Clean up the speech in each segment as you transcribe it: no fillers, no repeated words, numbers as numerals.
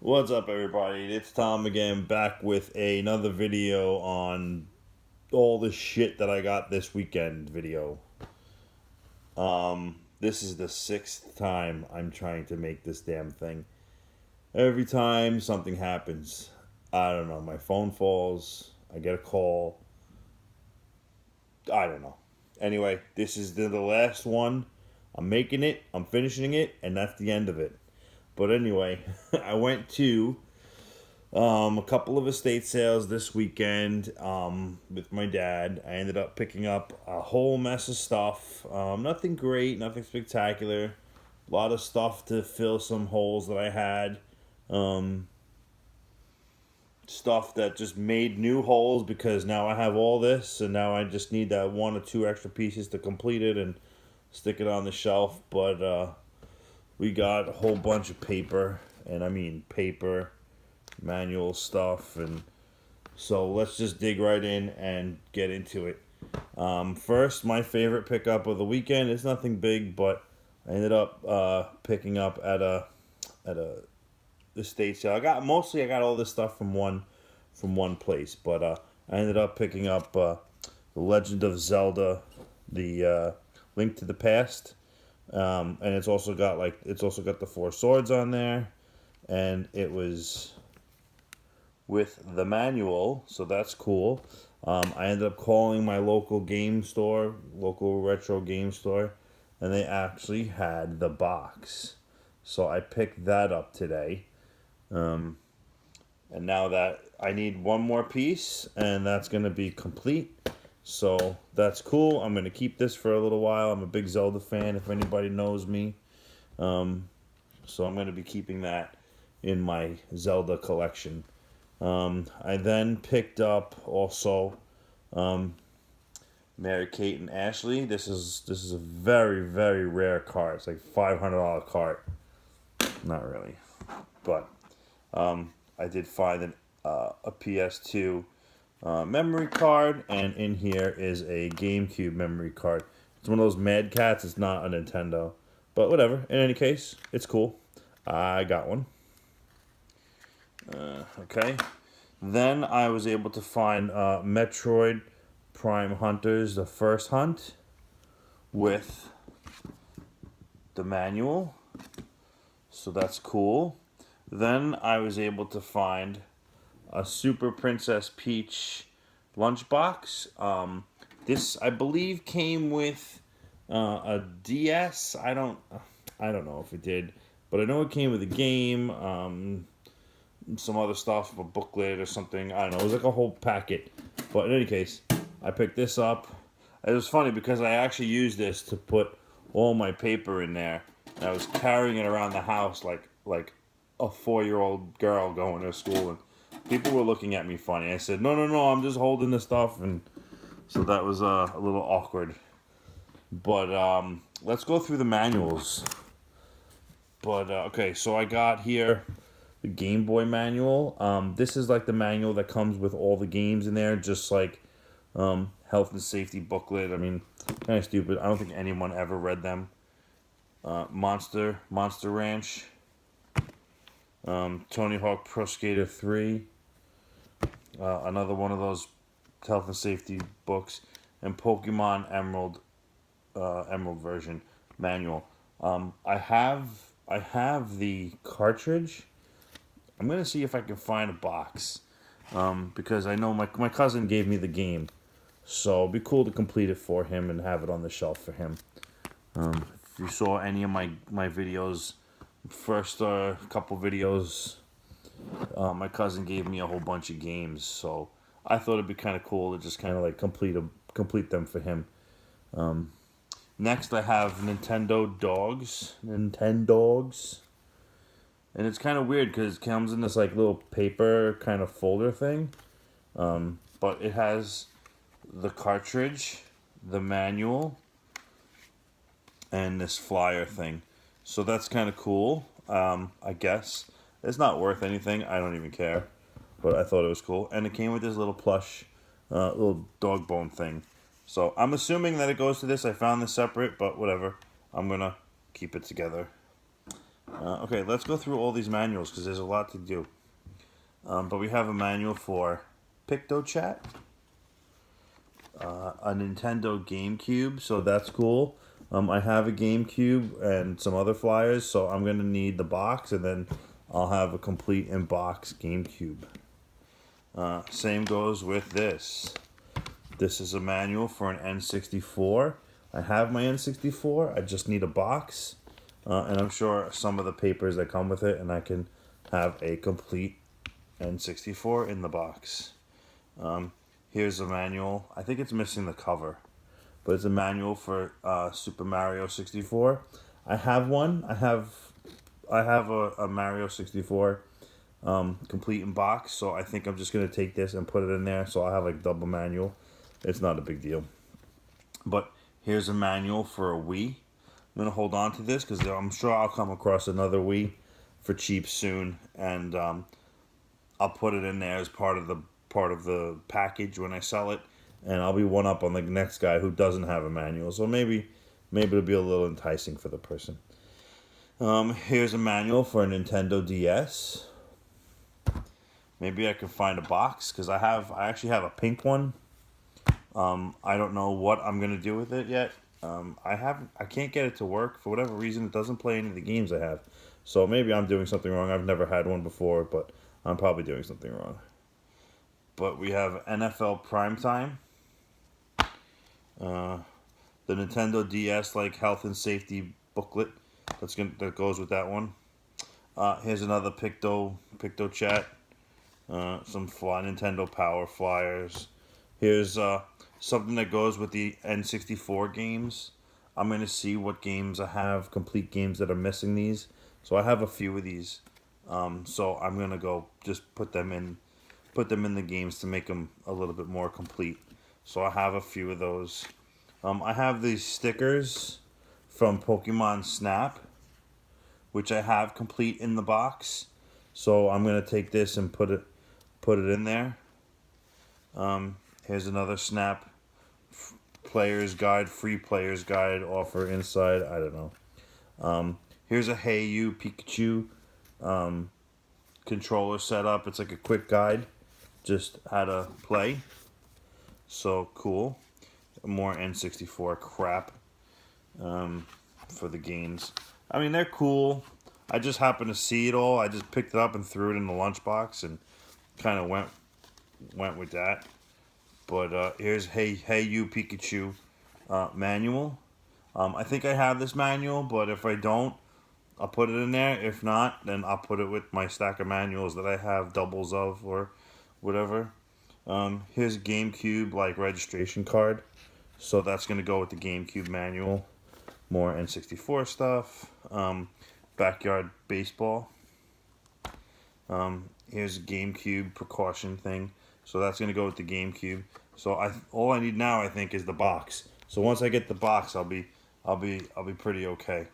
What's up, everybody? It's Tom again, back with another video on all the shit that I got this weekend video. This is the 6th time I'm trying to make this damn thing. Every time something happens, I don't know, my phone falls, I get a call, I don't know. Anyway, this is the last one. I'm making it, I'm finishing it, and that's the end of it. But anyway, I went to a couple of estate sales this weekend with my dad. I ended up picking up a whole mess of stuff. Nothing great, nothing spectacular. A lot of stuff to fill some holes that I had. Stuff that just made new holes because now I have all this, and now I just need that one or two extra pieces to complete it and stick it on the shelf. But we got a whole bunch of paper, and I mean paper, manual stuff, and so let's just dig right in and get into it. First, my favorite pickup of the weekend is nothing big, but I ended up picking up at a estate sale. I got all this stuff from one place, but I ended up picking up The Legend of Zelda, the Link to the Past. And it's also got the Four Swords on there, and it was with the manual, so that's cool. I ended up calling my local retro game store, and they actually had the box, so I picked that up today. And now that I need one more piece, and that's gonna be complete. So that's cool. I'm going to keep this for a little while. I'm a big Zelda fan, if anybody knows me. So I'm going to be keeping that in my Zelda collection. I then picked up also Mary-Kate and Ashley. This is a very, very rare cart. It's like $500 cart. Not really. But I did find a PS2 memory card, and in here is a GameCube memory card. It's one of those Mad Cats. It's not a Nintendo, but whatever. In any case, it's cool. I got one. Okay. Then I was able to find Metroid Prime Hunters, the first hunt, with the manual. So that's cool. Then I was able to find a Super Princess Peach lunchbox. This, I believe, came with a DS. I don't know if it did, but I know it came with a game, some other stuff, a booklet or something. I don't know. It was like a whole packet. But in any case, I picked this up. It was funny because I actually used this to put all my paper in there. And I was carrying it around the house like a 4-year-old girl going to school, and people were looking at me funny. I said, no, I'm just holding the stuff, and so that was a little awkward. But let's go through the manuals. But okay, so I got here the Game Boy manual. This is like the manual that comes with all the games in there, just like health and safety booklet. I mean, kind of stupid. I don't think anyone ever read them. Monster Ranch. Tony Hawk Pro Skater 3. Another one of those health and safety books, and Pokemon Emerald version manual. I have the cartridge. I'm gonna see if I can find a box, because I know my cousin gave me the game, so it'd be cool to complete it for him and have it on the shelf for him. If you saw any of my videos, first couple videos, my cousin gave me a whole bunch of games, so I thought it'd be kind of cool to just kind of like complete them for him. Next, I have Nintendogs, and it's kind of weird because it comes in this like little paper kind of folder thing, but it has the cartridge, the manual, and this flyer thing. So that's kind of cool, I guess. It's not worth anything. I don't even care. But I thought it was cool. And it came with this little plush, little dog bone thing. So I'm assuming that it goes to this. I found this separate, but whatever. I'm going to keep it together. Okay, let's go through all these manuals because there's a lot to do. But we have a manual for PictoChat, a Nintendo GameCube, so that's cool. I have a GameCube and some other flyers, so I'm going to need the box, and then I'll have a complete in-box GameCube. Same goes with this. This is a manual for an N64. I have my N64, I just need a box, and I'm sure some of the papers that come with it, and I can have a complete N64 in the box. Here's a manual. I think it's missing the cover, but it's a manual for Super Mario 64. I have one. I have a Mario 64 complete in box, so I think I'm just gonna take this and put it in there. So I have like double manual. It's not a big deal. But here's a manual for a Wii. I'm gonna hold on to this because I'm sure I'll come across another Wii for cheap soon, and I'll put it in there as part of the package when I sell it, and I'll be one up on the next guy who doesn't have a manual. So maybe it'll be a little enticing for the person. Here's a manual for a Nintendo DS. Maybe I can find a box because I actually have a pink one. I don't know what I'm gonna do with it yet. I can't get it to work for whatever reason. It doesn't play any of the games I have. So maybe I'm doing something wrong. I've never had one before, but I'm probably doing something wrong. But we have NFL Primetime. The Nintendo DS like health and safety booklet that goes with that one. Here's another PictoChat. Some Nintendo Power flyers. Here's something that goes with the N64 games. I'm gonna see what games I have, complete games that are missing these. So I have a few of these. So I'm gonna go just put them in the games to make them a little bit more complete. So I have a few of those. I have these stickers from Pokemon Snap, which I have complete in the box. So I'm gonna take this and put it in there. Here's another Snap player's guide, free player's guide offer inside. I don't know. Here's a Hey You Pikachu controller setup. It's like a quick guide, just how to play. So cool. More N64 crap for the games. I mean, they're cool. I just happened to see it all. I just picked it up and threw it in the lunchbox and kind of went with that. But here's Hey You Pikachu manual. I think I have this manual, but if I don't, I'll put it in there. If not, then I'll put it with my stack of manuals that I have doubles of or whatever. Here's a GameCube like registration card. So that's going to go with the GameCube manual. More N64 stuff. Backyard baseball. Here's a GameCube precaution thing. So that's going to go with the GameCube. So all I need now, I think, is the box. So once I get the box, I'll be pretty okay.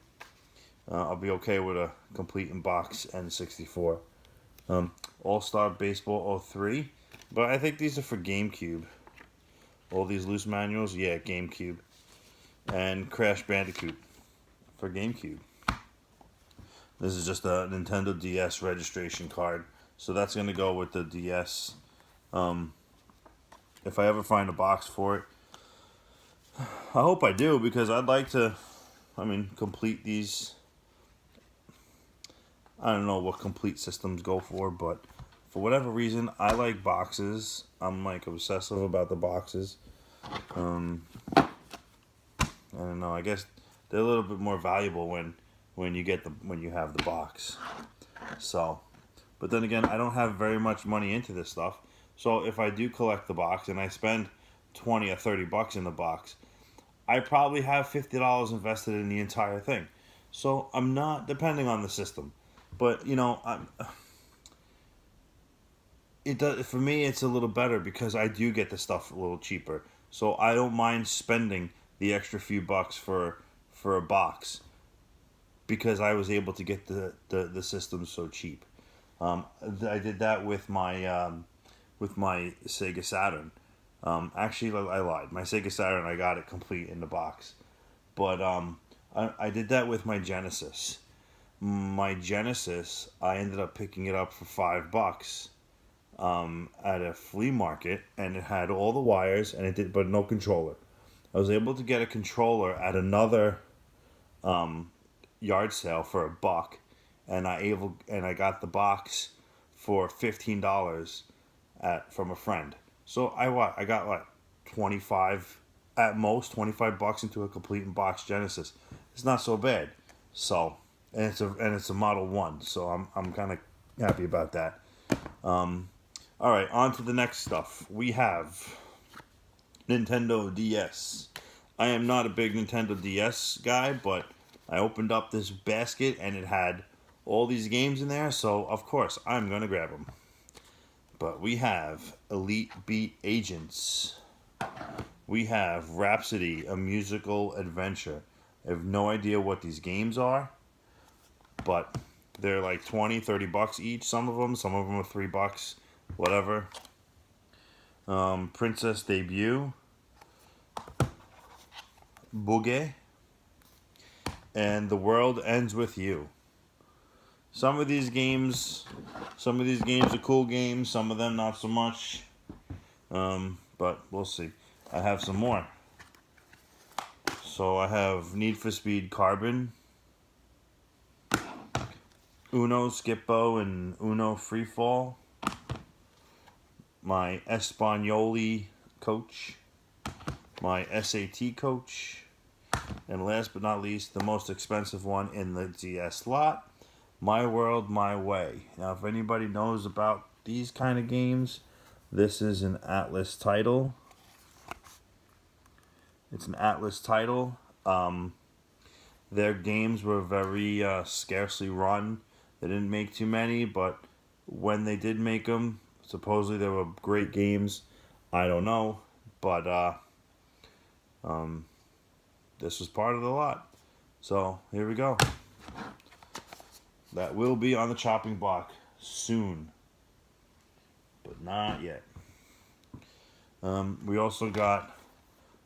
I'll be okay with a complete in box N64. All-Star Baseball 03. But I think these are for GameCube. All these loose manuals, yeah, GameCube. And Crash Bandicoot for GameCube. This is just a Nintendo DS registration card. So that's going to go with the DS. If I ever find a box for it, I hope I do, because I'd like to, complete these. I don't know what complete systems go for, but for whatever reason, I like boxes. I'm like obsessive about the boxes. I don't know. I guess they're a little bit more valuable when you have the box. So, but then again, I don't have very much money into this stuff. So if I do collect the box and I spend $20 or $30 in the box, I probably have $50 invested in the entire thing. So I'm not depending on the system. But it does, for me, it's a little better because I do get the stuff a little cheaper. So I don't mind spending the extra few bucks for a box because I was able to get the system so cheap. I did that with my Sega Saturn. Actually, I lied. My Sega Saturn, I got it complete in the box. But I did that with my Genesis. my Genesis, I ended up picking it up for $5 at a flea market, and it had all the wires and it did, but no controller. I was able to get a controller at another yard sale for $1, and I got the box for $15 from a friend. So I got like 25 at most $25 into a complete box Genesis. It's not so bad. So and it's a Model 1, so I'm kind of happy about that. All right, on to the next stuff. We have Nintendo DS. I am not a big Nintendo DS guy, but I opened up this basket and it had all these games in there, so of course I'm going to grab them. But we have Elite Beat Agents. We have Rhapsody, a musical adventure. I have no idea what these games are, but they're like $20-$30 each. Some of them are $3, whatever. Princess Debut, Boogie, and The World Ends With You. Some of these games are cool games. Some of them not so much. But we'll see. I have some more. So I have Need for Speed Carbon, Uno Skippo, and Uno Freefall. My Espagnoli coach, my SAT coach, and last but not least, the most expensive one in the DS lot, My World, My Way. Now, if anybody knows about these kind of games, this is an Atlas title. It's an Atlas title. Their games were very scarcely run. They didn't make too many, but when they did make them, supposedly they were great games. I don't know, but this was part of the lot. So here we go. That will be on the chopping block soon, but not yet. We also got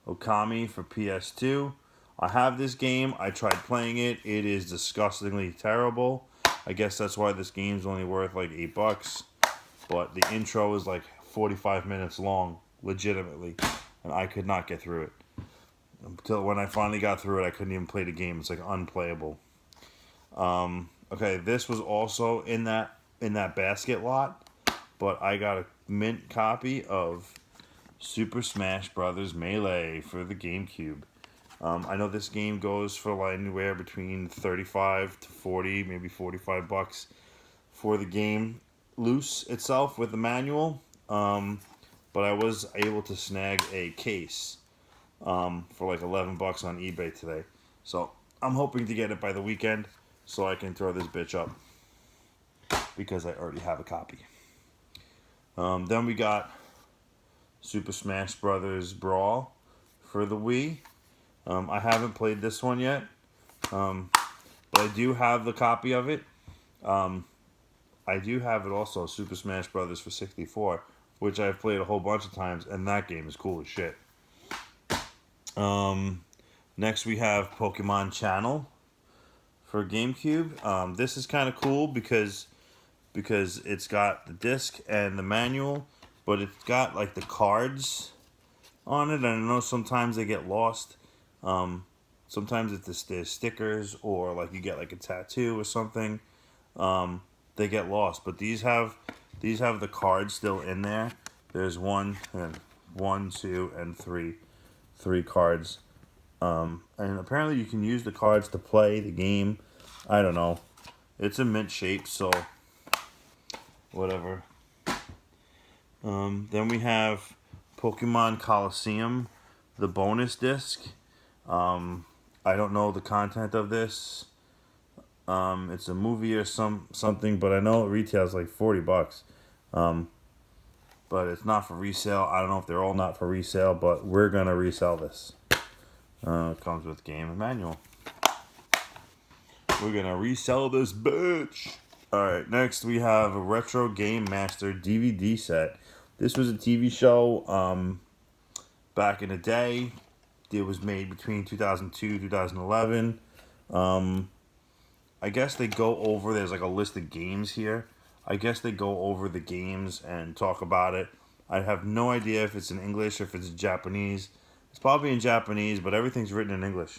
Okami for PS2. I have this game. I tried playing it. It is disgustingly terrible. I guess that's why this game's only worth like $8. But the intro is like 45 minutes long, legitimately, and I could not get through it. Until when I finally got through it, I couldn't even play the game. It's like unplayable. Okay, this was also in that basket lot, but I got a mint copy of Super Smash Brothers Melee for the GameCube. I know this game goes for like anywhere between 35 to 40, maybe $45 for the game loose itself with the manual. But I was able to snag a case for like $11 on eBay today. So I'm hoping to get it by the weekend so I can throw this bitch up because I already have a copy. Then we got Super Smash Brothers Brawl for the Wii. I haven't played this one yet, but I do have the copy of it. I do have it also, Super Smash Brothers for 64, which I've played a whole bunch of times, and that game is cool as shit. Next we have Pokemon Channel for GameCube. This is kind of cool because it's got the disc and the manual, but it's got like the cards on it, and I know sometimes they get lost. Sometimes it's there's stickers, or like you get like a tattoo or something. They get lost, but these have the cards still in there. There's one, 2, and 3 cards. And apparently you can use the cards to play the game. I don't know. It's a mint shape, so whatever. Then we have Pokemon Coliseum, the bonus disc. I don't know the content of this. It's a movie or something, but I know it retails like $40. But it's not for resale. I don't know if they're all not for resale, but we're gonna resell this. It comes with game and manual. We're gonna resell this bitch. Alright, next we have a Retro Game Master DVD set. This was a TV show back in the day. It was made between 2002 2011. I guess they go over, there's like a list of games here. I guess they go over the games and talk about it. I have no idea if it's in English or if it's Japanese. It's probably in Japanese, but everything's written in English.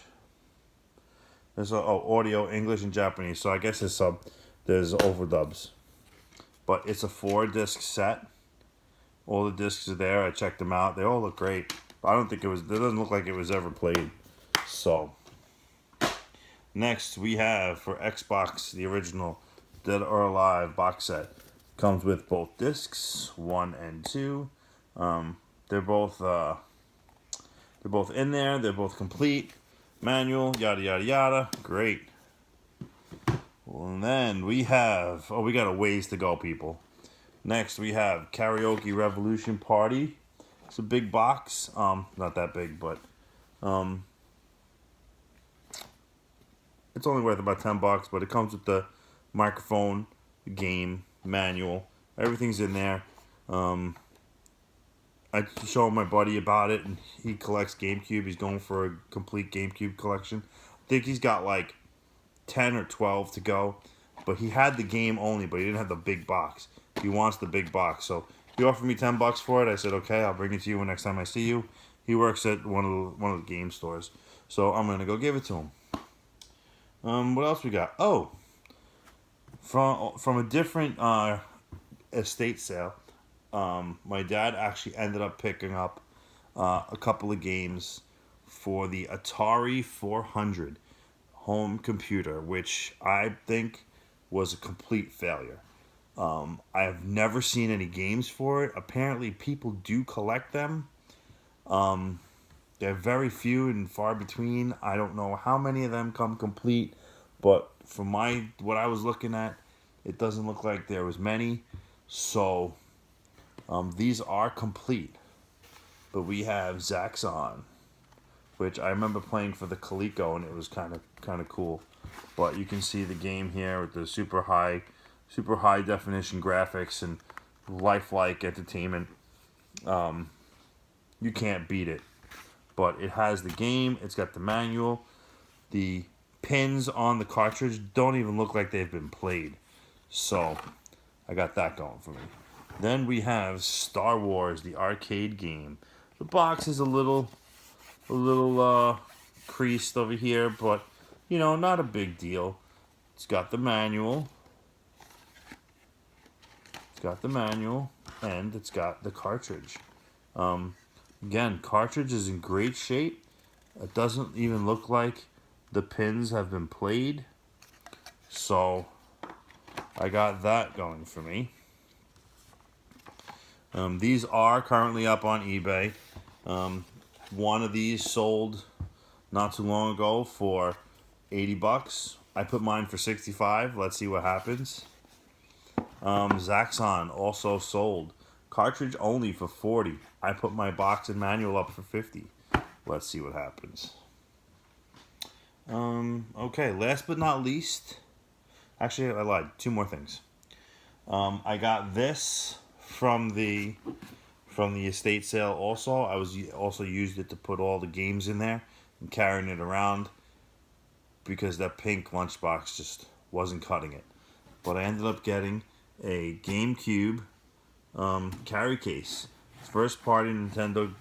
There's audio, English and Japanese. So I guess there's overdubs. But it's a 4-disc set. All the discs are there. I checked them out. They all look great. I don't think it doesn't look like it was ever played. So, next we have for Xbox the original Dead or Alive box set. Comes with both discs, 1 and 2. They're both in there. They're both complete. Manual, yada yada yada. Great. Well, and then we have we got a ways to go, people. Next we have Karaoke Revolution Party. It's a big box. Not that big, but it's only worth about $10. But it comes with the microphone, the game, manual. Everything's in there. I showed my buddy about it, and he collects GameCube. He's going for a complete GameCube collection. I think he's got like 10 or 12 to go. But he had the game only, but he didn't have the big box. He wants the big box. So he offered me $10 for it. I said, okay, I'll bring it to you next time I see you. He works at one of the game stores. So I'm going to go give it to him. What else we got? Oh, from a different estate sale, my dad actually ended up picking up a couple of games for the Atari 400 home computer, which I think was a complete failure. I have never seen any games for it. Apparently, people do collect them. They're very few and far between. I don't know how many of them come complete, but from what I was looking at, it doesn't look like there was many. So these are complete. But we have Zaxxon, which I remember playing for the Coleco, and it was kind of cool. But you can see the game here with the super high definition graphics and lifelike entertainment. You can't beat it. But it has the game. It's got the manual. The pins on the cartridge don't even look like they've been played. So I got that going for me. Then we have Star Wars, the arcade game. The box is a little creased over here, but not a big deal. It's got the manual. And it's got the cartridge. Again, cartridge is in great shape. It doesn't even look like the pins have been played. So I got that going for me. These are currently up on eBay. One of these sold not too long ago for $80. I put mine for $65. Let's see what happens. Zaxxon also sold. Cartridge only for $40. I put my box and manual up for $50. Let's see what happens. Okay, last but not least. Actually, I lied. 2 more things. I got this from the estate sale also. I also used it to put all the games in there and carrying it around because that pink lunchbox just wasn't cutting it. But I ended up getting a GameCube carry case. First party Nintendo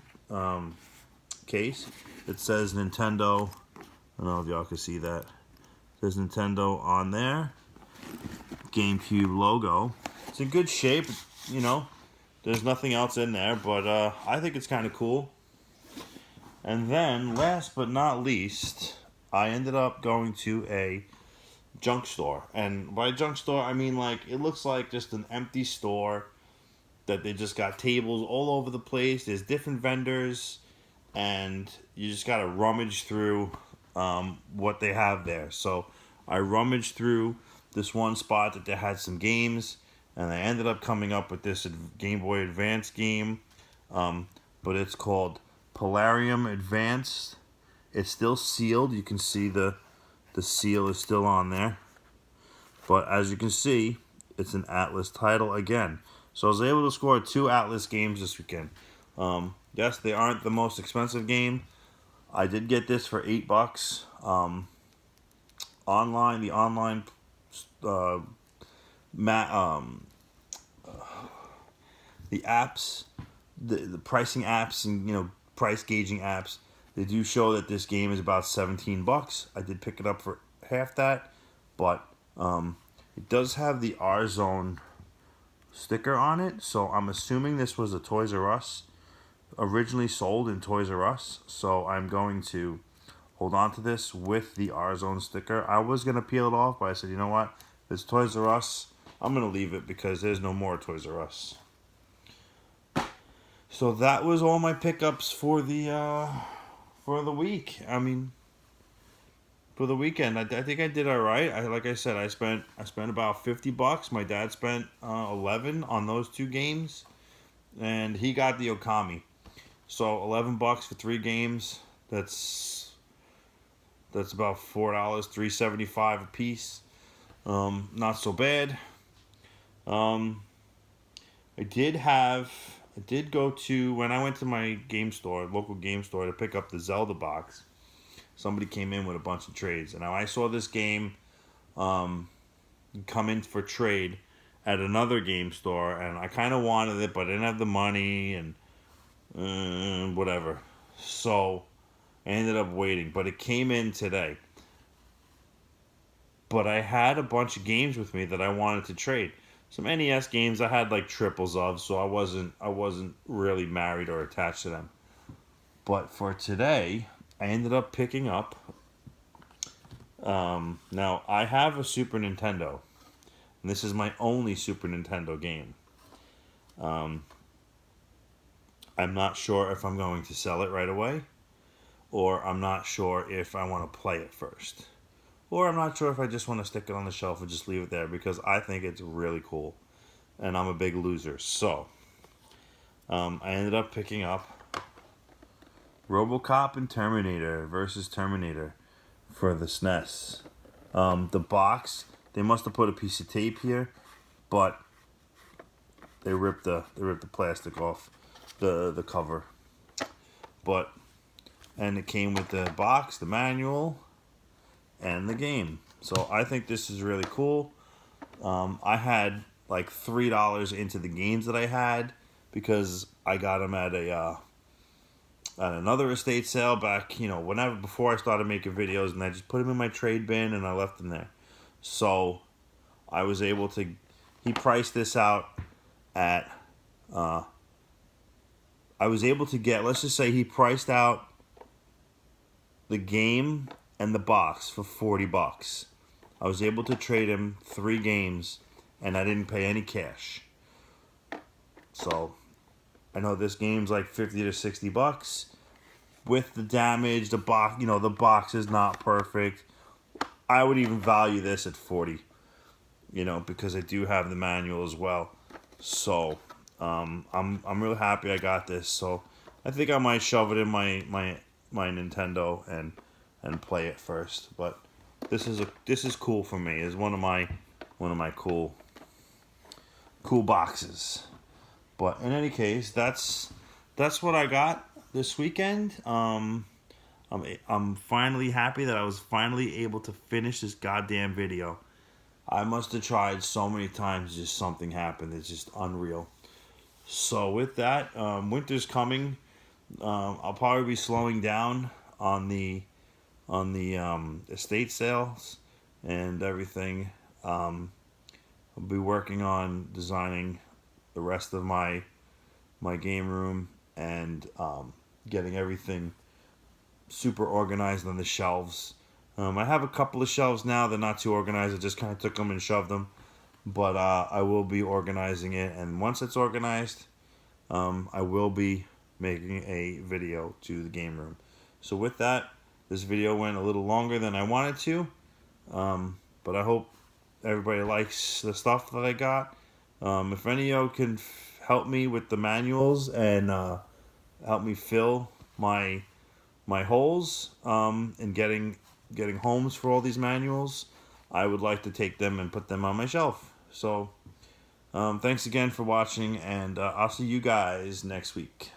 case. It says Nintendo. I don't know if y'all can see that. It says Nintendo on there. GameCube logo. It's in good shape. There's nothing else in there, but I think it's kind of cool. And then, last but not least, I ended up going to a junk store. And by junk store, I mean it looks like just an empty store that they just got tables all over the place. There's different vendors, and you just got to rummage through what they have there. So I rummaged through this one spot that they had some games, and I ended up coming up with this Game Boy Advance game, but it's called Polarium Advanced. It's still sealed. You can see the seal is still on there. But as you can see, it's an Atlas title again. So I was able to score 2 Atlas games this weekend. Yes, they aren't the most expensive game. I did get this for $8. the online uh, ma- um, the apps, the pricing apps, and price gauging apps, they do show that this game is about $17. I did pick it up for half that, but it does have the R Zone sticker on it, so I'm assuming this was a Toys R Us, originally sold in Toys R Us. So I'm going to hold on to this with the R Zone sticker. I was gonna peel it off, but I said, you know what? If it's Toys R Us, I'm gonna leave it because there's no more Toys R Us. So that was all my pickups for the week. I mean, for the weekend, I think I did all right. Like I said, I spent about $50. My dad spent 11 on those two games, and he got the Okami. So $11 for 3 games. That's about $4, $3.75 a piece. Not so bad. I did go to, when I went to my local game store, to pick up the Zelda box. Somebody came in with a bunch of trades, and now I saw this game come in for trade at another game store, and I kind of wanted it, but I didn't have the money and whatever. So I ended up waiting, but it came in today. But I had a bunch of games with me that I wanted to trade. Some NES games I had like triples of, so I wasn't really married or attached to them. But for today, I ended up picking up. Now I have a Super Nintendo, and this is my only Super Nintendo game. I'm not sure if I'm going to sell it right away, or I'm not sure if I want to play it first. Or I'm not sure if I just want to stick it on the shelf and just leave it there because I think it's really cool. And I'm a big loser. So, I ended up picking up RoboCop and Terminator versus Terminator for the SNES. The box, they must have put a piece of tape here, but they ripped the plastic off the cover. And it came with the box, the manual, and the game. So I think this is really cool. I had like $3 into the games that I had because I got them at another estate sale back, whenever, before I started making videos, and I just put them in my trade bin and I left them there. So I was able to. He priced this out at. I was able to get. Let's just say he priced out the game and the box for $40. I was able to trade him 3 games, and I didn't pay any cash. So I know this game's like $50 to $60 with the damage. The box, the box is not perfect. I would even value this at $40, because I do have the manual as well. So I'm real happy I got this. So I think I might shove it in my Nintendo and play it first. But this is cool for me. It's one of my cool boxes. But in any case, that's what I got this weekend. I'm finally happy that I was finally able to finish this goddamn video. I must have tried so many times, just something happened. It's just unreal. So with that, winter's coming. I'll probably be slowing down on the estate sales and everything. I'll be working on designing the rest of my game room and getting everything super organized on the shelves. I have a couple of shelves now. They're not too organized. I just kind of took them and shoved them. But I will be organizing it. And once it's organized, I will be making a video to the game room. So with that, this video went a little longer than I wanted to. But I hope everybody likes the stuff that I got. If any of you can help me with the manuals and help me fill my holes in getting homes for all these manuals, I would like to take them and put them on my shelf. So thanks again for watching, and I'll see you guys next week.